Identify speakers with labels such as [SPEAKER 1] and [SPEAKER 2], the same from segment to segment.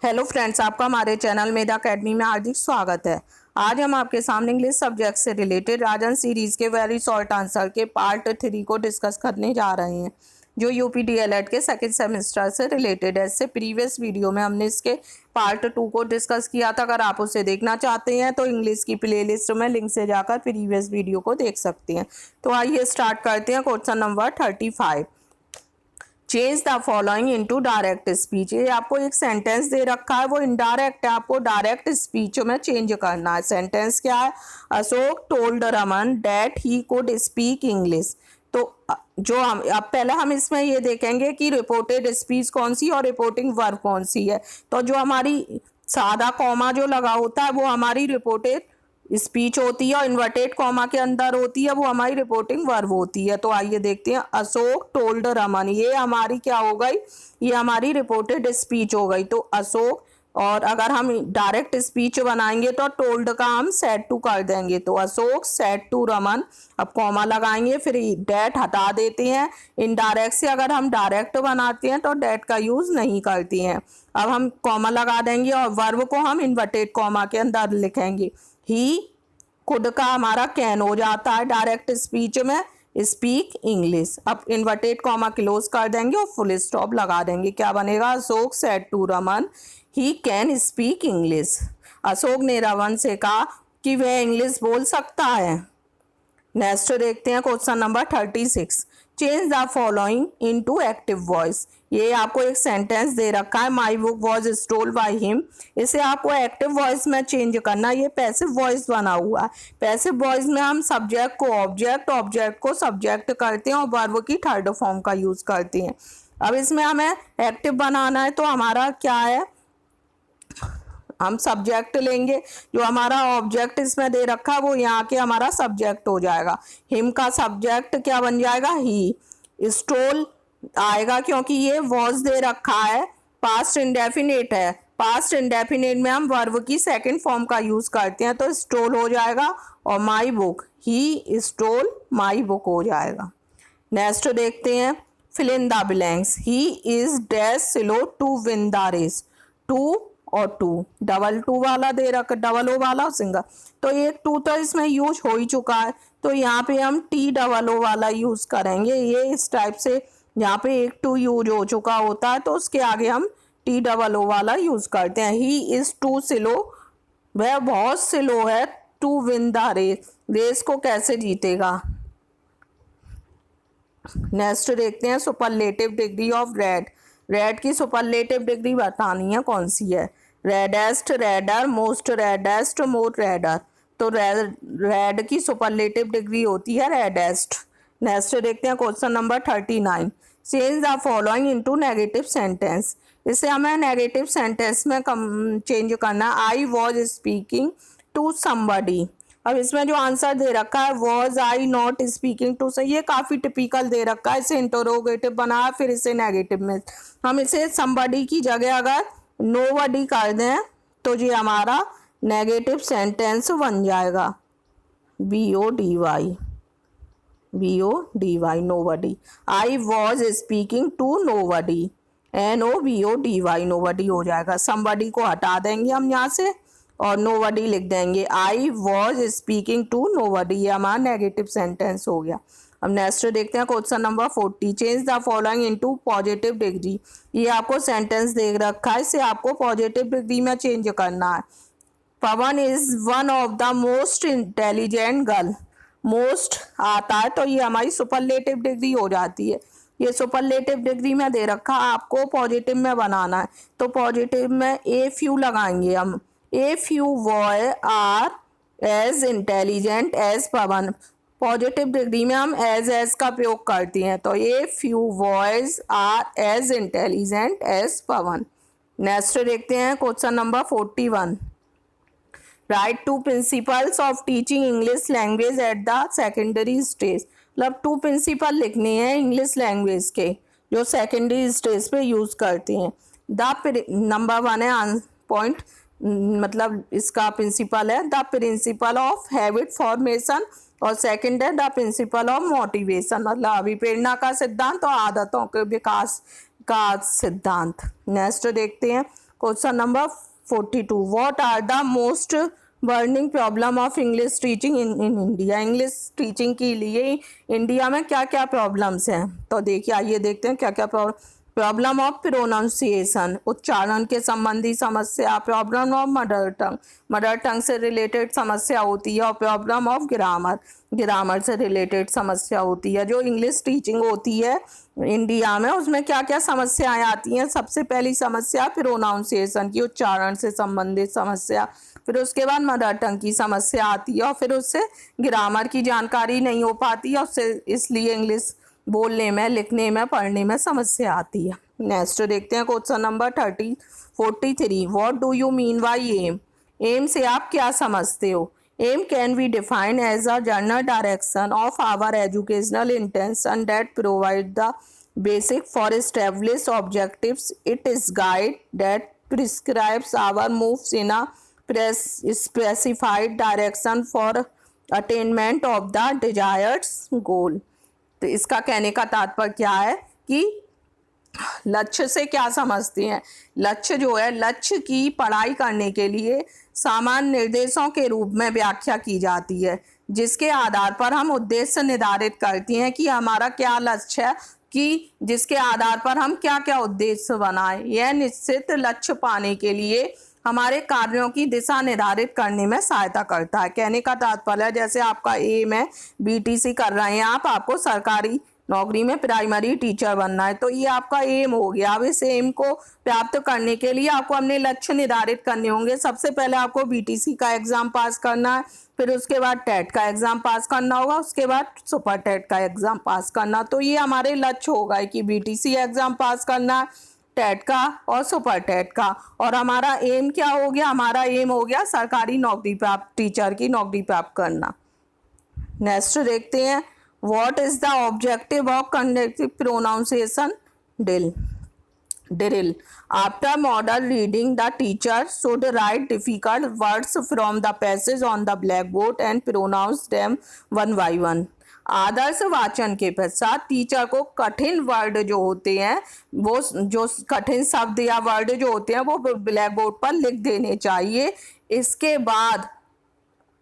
[SPEAKER 1] Hello friends, आपका हमारे channel मेधा academy में हार्दिक स्वागत है। आज हम आपके सामने इंग्लिश सब्जेक्ट से रिलेटेड राजन सीरीज के वेरी शॉर्ट आंसर के पार्ट 3 को डिस्कस करने जा रहे हैं, जो यूपी डीएलएड के सेकंड सेमेस्टर से रिलेटेड है। इससे प्रीवियस वीडियो में हमने इसके पार्ट 2 को डिस्कस किया था। अगर आप उसे देखना चाहते हैं तो इंग्लिश की प्लेलिस्ट में लिंक से जाकर प्रीवियस वीडियो को देख सकते हैं। तो आइए स्टार्ट करते हैं। Question number 35, change the following into direct speech. ये आपको एक सेंटेंस दे रखा है, वो इनडायरेक्ट है, आपको डायरेक्ट स्पीच में चेंज करना है। सेंटेंस क्या है? Ashok told Raman that he could speak English. तो जो हम अब पहले हम इसमें ये देखेंगे कि रिपोर्टेड स्पीच कौन सी और रिपोर्टिंग वर्ब कौन सी है। तो जो हमारी सादा कॉमा जो लगा होता है वो हमारी रिपोर्टेड स्पीच होती है, और इन्वर्टेड कॉमा के अंदर होती है वो हमारी रिपोर्टिंग वर्ब होती है। तो आइए देखते हैं। अशोक टोल्ड रमन, ये हमारी क्या हो गई? ये हमारी रिपोर्टेड स्पीच हो गई। तो अशोक, और अगर हम डायरेक्ट स्पीच बनाएंगे तो टोल्ड का हम सेड टू कर देंगे। तो अशोक सेड टू रमन, अब कॉमा लगाएंगे, फिर डेट हटा देते हैं। इनडायरेक्ट से अगर हम डायरेक्ट बनाते हैं तो डेट का यूज नहीं करते हैं। अब हम कॉमा लगा देंगे और वर्ब को हम इन्वर्टेड कॉमा के अंदर लिखेंगे। ही खुद का हमारा कैन हो जाता है डायरेक्ट स्पीच में, स्पीक इंग्लिश। अब इन्वर्टेड कॉमा क्लोज कर देंगे और फुल स्टॉप लगा देंगे। क्या बनेगा? Ashok said to Raman he can speak English. Ashok ने रमन से कहा कि वह इंग्लिश बोल सकता है। नेक्स्ट देखते हैं question number 36, change the following into active voice. ये आपको एक सेंटेंस दे रखा है, my book was stole by him. इसे आपको एक्टिव वॉइस में चेंज करना। ये पैसिव वॉइस बना हुआ है। पैसिव वॉइस में हम सब्जेक्ट को ऑब्जेक्ट, ऑब्जेक्ट को सब्जेक्ट करते हैं और वर्ब की थर्ड फॉर्म का यूज करते हैं। अब इसमें हमें एक्टिव बनाना है तो हमारा क्या है? हम सब्जेक्ट लेंगे, जो हमारा ऑब्जेक्ट इसमें दे रखा है वो यहाँ के हमारा सब्जेक्ट हो जाएगा। हिम का सब्जेक्ट क्या बन जाएगा? ही। स्टोल आएगा क्योंकि ये वॉज दे रखा है, पास्ट इंडेफिनिट है। पास्ट इंडेफिनिट में हम वर्ब की सेकंड फॉर्म का यूज करते हैं, तो स्टोल हो जाएगा। और my book, he stole my book हो जाएगा। नेक्स्ट देखते हैं, fill in the blanks. He is dash slow to win the race. To और टू, डबल टू वाला दे रखा, डबल ओ वाला सिंगल। तो एक टू तो इसमें यूज हो ही चुका है, तो यहाँ पे हम टी डबल ओ वाला यूज करेंगे। ये इस टाइप से यहाँ पे एक टू यूज हो चुका होता है तो उसके आगे हम टी डबल ओ वाला यूज करते हैं। ही इज टू स्लो, वह बहुत स्लो है, to win the race, race को कैसे जीतेगा। नेक्स्ट देखते हैं, superlative degree of red. Red की सुपरलेटिव डिग्री बतानी है, कौन सी है? Reddest, redder, most reddest, more redder. तो रेड की सुपरलेटिव डिग्री होती है रेडेस्ट। नेक्स्ट देखते हैं question number 39, change the following into negative sentence. इसे हमें नेगेटिव सेंटेंस में चेंज करना है। I was speaking to somebody. अब इसमें जो आंसर दे रखा है, was I not speaking to, से ये काफ़ी टिपिकल दे रखा है। इसे इंटरोगेटिव बना, फिर इसे नेगेटिव में हम इसे समबडी की जगह अगर नोबडी कर दें तो ये हमारा नेगेटिव सेंटेंस बन जाएगा। BODY, BODY, nobody. I was speaking to nobody, NOBODY, nobody हो जाएगा। समबडी को हटा देंगे हम यहाँ से और नोबडी लिख देंगे। I was speaking to nobody, ये हमारा नेगेटिव सेंटेंस हो गया। अब नेक्स्ट देखते हैं question number 40, change the following into positive degree. ये आपको सेंटेंस दे रखा है, इसे आपको पॉजिटिव डिग्री में चेंज करना है। Pawan is one of the most intelligent girl. Most आता है तो ये हमारी सुपरलेटिव डिग्री हो जाती है। ये सुपरलेटिव डिग्री में दे रखा, आपको पॉजिटिव में बनाना है। तो पॉजिटिव में ए फ्यू लगाएंगे हम। A few boy are as intelligent as Pawan. Positive degree में हम एज का प्रयोग करते हैं, तो a few boys are as intelligent as Pawan. Next देखते हैं question number 41, write two principles of teaching English language at the secondary stage. मतलब 2 प्रिंसिपल लिखने हैं इंग्लिश लैंग्वेज के जो सेकेंडरी स्टेज पे यूज करते हैं। द नंबर 1 है पॉइंट, मतलब इसका प्रिंसिपल है the principle of habit formation, और सेकंड है द प्रिंसिपल ऑफ मोटिवेशन, मतलब अभिप्रेरणा का सिद्धांत और आदतों के विकास का सिद्धांत। नेक्स्ट देखते हैं question number 42, what are the most burning problem of English teaching in India. English teaching के लिए इंडिया में क्या क्या प्रॉब्लम्स हैं, तो देखिए आइए देखते हैं क्या क्या प्रॉब्लम ऑफ प्रोनाउंसिएशन, उच्चारण के संबंधी समस्या, प्रॉब्लम ऑफ मदर टंग से रिलेटेड समस्या होती है, और प्रॉब्लम ऑफ ग्रामर से रिलेटेड समस्या होती है। जो इंग्लिश टीचिंग होती है इंडिया में उसमें क्या क्या समस्याएं आती हैं। सबसे पहली समस्या प्रोनाउंसिएशन की, उच्चारण से संबंधित समस्या, फिर उसके बाद मदर टंग की समस्या आती है, और फिर उससे ग्रामर की जानकारी नहीं हो पाती है, उससे इसलिए इंग्लिश बोलने में, लिखने में, पढ़ने में समस्या आती है। नेक्स्ट देखते हैं question number 43, what do you mean by aim. Aim से आप क्या समझते हो। Aim can be defined as a general direction of our educational intention that provide the basic for establish objectives. It is guide that prescribes our moves in a specified direction for attainment of the desired goal. तो इसका कहने का तात्पर्य क्या है कि लक्ष्य से क्या समझते हैं। लक्ष्य जो है, लक्ष्य की पढ़ाई करने के लिए सामान्य निर्देशों के रूप में व्याख्या की जाती है, जिसके आधार पर हम उद्देश्य निर्धारित करते हैं कि हमारा क्या लक्ष्य है, कि जिसके आधार पर हम क्या क्या उद्देश्य बनाएं। यह निश्चित लक्ष्य पाने के लिए हमारे कार्यों की दिशा निर्धारित करने में सहायता करता है। कहने का तात्पर्य है जैसे आपका एम है, बीटीसी कर रहे हैं आप, आपको सरकारी नौकरी में प्राइमरी टीचर बनना है, तो ये आपका एम हो गया। अब इस एम को प्राप्त करने के लिए आपको अपने लक्ष्य निर्धारित करने होंगे। सबसे पहले आपको बीटीसी का एग्जाम पास करना है, फिर उसके बाद टेट का एग्जाम पास करना होगा, उसके बाद सुपर टेट का एग्जाम पास करना। तो ये हमारे लक्ष्य होगा कि बीटीसी एग्जाम पास करना, टेट का और सुपर टेट का। और हमारा एम क्या हो गया, हमारा एम हो गया सरकारी नौकरी प्राप्त, टीचर की नौकरी प्राप्त करना। नेक्स्ट देखते हैं, what is the objective of conductive pronunciation drill. After model reading the teacher should write difficult words from the passage on the blackboard and pronounce them one by one. आदर्श वाचन के पश्चात teacher को कठिन word जो होते हैं, वो जो कठिन शब्द या वर्ड जो होते हैं वो ब्लैक बोर्ड पर लिख देने चाहिए। इसके बाद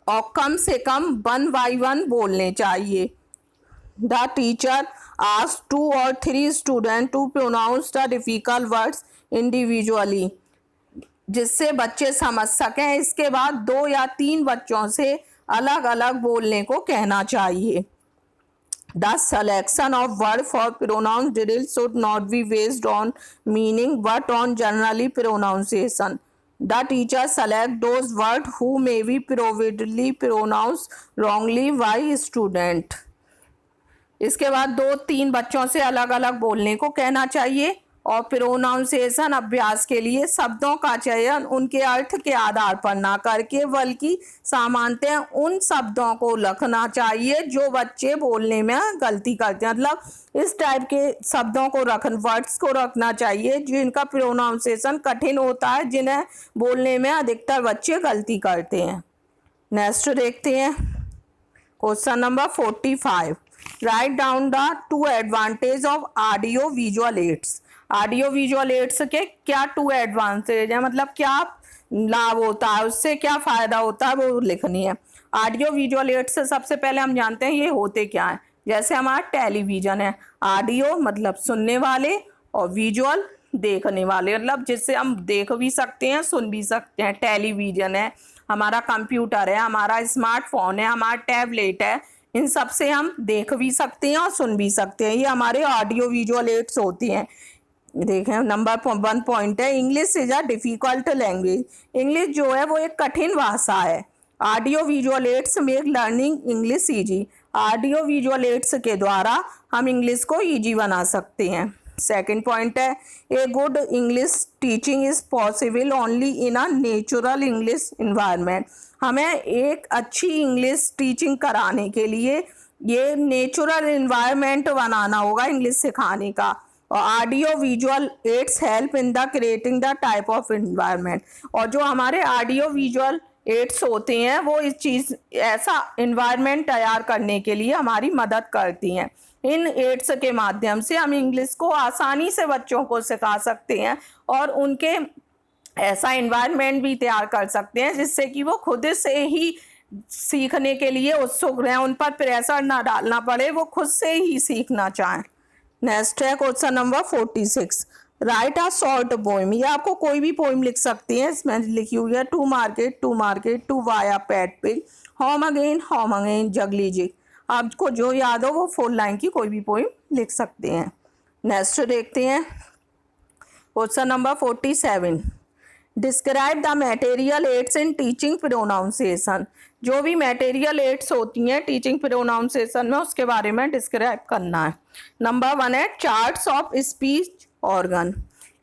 [SPEAKER 1] और कम से कम 1 by 1 बोलने चाहिए। The teacher asked 2 or 3 student to pronounce the difficult words individually, जिससे बच्चे समझ सकें। इसके बाद 2 या 3 बच्चों से अलग अलग बोलने को कहना चाहिए। The selection of word for pronoun drill should not be based on meaning but on generally pronunciation. The teacher select those words who may be probably pronounced wrongly by student. इसके बाद 2-3 बच्चों से अलग अलग बोलने को कहना चाहिए। और प्रोनाउंसिएशन अभ्यास के लिए शब्दों का चयन उनके अर्थ के आधार पर ना करके बल्कि सामान्यतः उन शब्दों को लिखना चाहिए जो बच्चे बोलने में गलती करते हैं। मतलब इस टाइप के शब्दों को वर्ड्स को रखना चाहिए जिनका प्रोनाउंसिएशन कठिन होता है, जिन्हें बोलने में अधिकतर बच्चे गलती करते हैं। नेक्स्ट देखते हैं question number 45, write down the 2 advantage of audio visual aids. Audio visual aids के क्या 2 एडवांटेज है, मतलब क्या लाभ होता है, उससे क्या फ़ायदा होता है, वो लिखनी है। ऑडियो विजुअल एड्स से सबसे पहले हम जानते हैं ये होते क्या हैं। जैसे हमारा टेलीविज़न है, ऑडियो मतलब सुनने वाले और विजुअल देखने वाले, मतलब जिससे हम देख भी सकते हैं, सुन भी सकते हैं। टेलीविज़न है, हमारा कंप्यूटर है, हमारा स्मार्टफोन है, हमारा टैबलेट है, इन सब से हम देख भी सकते हैं और सुन भी सकते हैं। ये हमारे ऑडियो विजुअल एड्स होती हैं। देखें नंबर 1 पॉइंट है, English is a difficult language. English जो है वो एक कठिन भाषा है। Audio visual aids make learning English easy. Audio visual aids के द्वारा हम इंग्लिश को ईजी बना सकते हैं। सेकंड पॉइंट है, a good English teaching is possible only in a natural English environment. हमें एक अच्छी इंग्लिश टीचिंग कराने के लिए ये नेचुरल इन्वायरमेंट बनाना होगा इंग्लिश सिखाने का। और audio visual aids help in the creating the type of environment. और जो हमारे ऑडियो विजुअल एड्स होते हैं वो इस चीज़ ऐसा इन्वायरमेंट तैयार करने के लिए हमारी मदद करती हैं। इन एड्स के माध्यम से हम इंग्लिश को आसानी से बच्चों को सिखा सकते हैं और उनके ऐसा इन्वायरमेंट भी तैयार कर सकते हैं जिससे कि वो खुद से ही सीखने के लिए उत्सुक रहें, उन पर प्रेशर ना डालना पड़े, वो खुद से ही सीखना चाहें। नेक्स्ट है question number 46, right a short poem. ये आपको कोई भी पोइम लिख सकती हैं, इसमें लिखी हुई है to market to buy a pet pig, home again jiggety jig. आपको जो याद हो वो 4 लाइन की कोई भी पोइम लिख सकते हैं। नेक्स्ट देखते हैं question number 47, describe the material aids in teaching pronunciation. जो भी मटेरियल एड्स होती हैं टीचिंग प्रोनाउंसिएशन में, उसके बारे में डिस्क्राइब करना है। नंबर 1 है चार्ट्स ऑफ स्पीच ऑर्गन।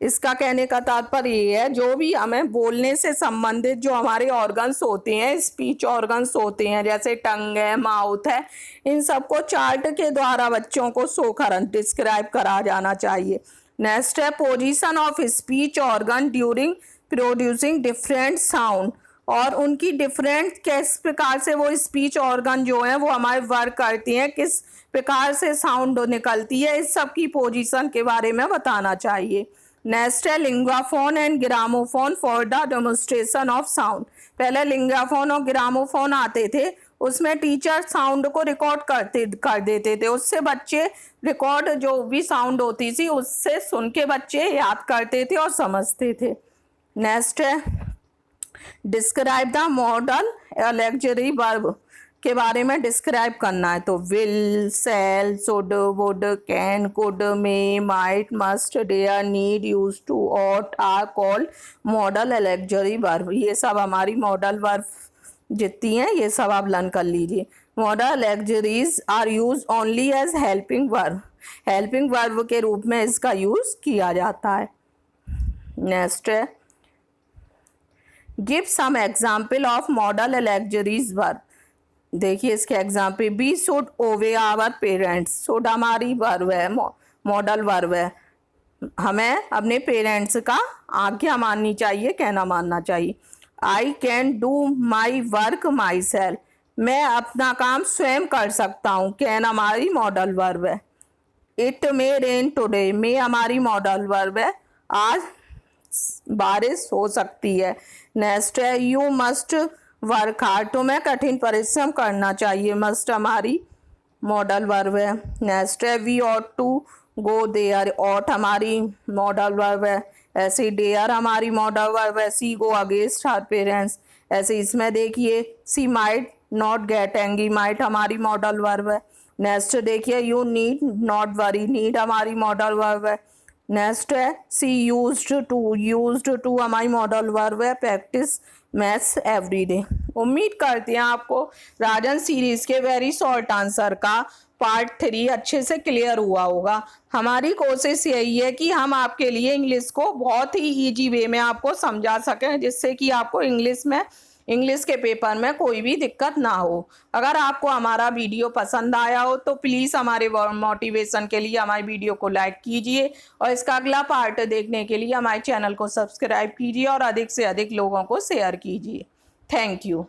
[SPEAKER 1] इसका कहने का तात्पर्य ये है, जो भी हमें बोलने से संबंधित जो हमारे ऑर्गन्स होते हैं, स्पीच ऑर्गन्स होते हैं, जैसे टंग है, माउथ है, इन सबको चार्ट के द्वारा बच्चों को शो कर डिस्क्राइब करा जाना चाहिए। नेक्स्ट है position of speech organ during producing different sound, और उनकी डिफरेंट किस प्रकार से वो स्पीच ऑर्गन जो है वो हमारे वर्क करती हैं, किस प्रकार से साउंड निकलती है, इस सब की पोजीशन के बारे में बताना चाहिए। नेक्स्ट है Linguaphone and gramophone for the demonstration of sound. पहले लिंगाफोन और ग्रामोफोन आते थे, उसमें टीचर साउंड को रिकॉर्ड कर देते थे, उससे बच्चे रिकॉर्ड जो भी साउंड होती थी उससे सुन के बच्चे याद करते थे और समझते थे। नेक्स्ट है describe the modal auxiliary verb के बारे में डिस्क्राइब करना है, तो will, shall, should, would, can, could, may, might, must, dare, need, use to, ought are called modal auxiliary verb. ये सब हमारी मॉडल वर्ब जितनी हैं ये सब आप लर्न कर लीजिए। Modal auxiliaries are use only as helping verb. Helping verb के रूप में इसका यूज किया जाता है। नेक्स्ट है give some example of modal auxiliaries verb. देखिए इसके example, we should obey our parents. Should हमारी वर्ब है, मॉडल वर्ब है, हमें अपने पेरेंट्स का आज्ञा माननी चाहिए, कहना मानना चाहिए। I can do my work myself. मैं अपना काम स्वयं कर सकता हूँ, कैन हमारी मॉडल वर्ब है। It may rain today. May हमारी मॉडल वर्ब है, आज बारिश हो सकती है। नेक्स्ट है यू मस्ट वर्क हार्ड। तुम्हें कठिन परिश्रम करना चाहिए, मस्ट हमारी मॉडल वर्ब है। नेक्स्ट है we ought to go there. Ought हमारी मॉडल वर्ब है, ऐसे डेयर हमारी मॉडल वर्ब है। She go against her parents. ऐसे इसमें देखिए she might not get angry. Might हमारी मॉडल वर्ब है। नेक्स्ट देखिए you need not worry. Need हमारी मॉडल वर्ब है। नेक्स्ट है she used to. Used to हमारी मॉडल वर्ब है। Practise maths everyday. उम्मीद करते हैं आपको राजन सीरीज के वेरी शॉर्ट आंसर का पार्ट 3 अच्छे से क्लियर हुआ होगा। हमारी कोशिश यही है कि हम आपके लिए इंग्लिश को बहुत ही इजी वे में आपको समझा सकें, जिससे कि आपको इंग्लिश के पेपर में कोई भी दिक्कत ना हो। अगर आपको हमारा वीडियो पसंद आया हो तो प्लीज़ हमारे मोटिवेशन के लिए हमारी वीडियो को लाइक कीजिए, और इसका अगला पार्ट देखने के लिए हमारे चैनल को सब्सक्राइब कीजिए और अधिक से अधिक लोगों को शेयर कीजिए। Thank you.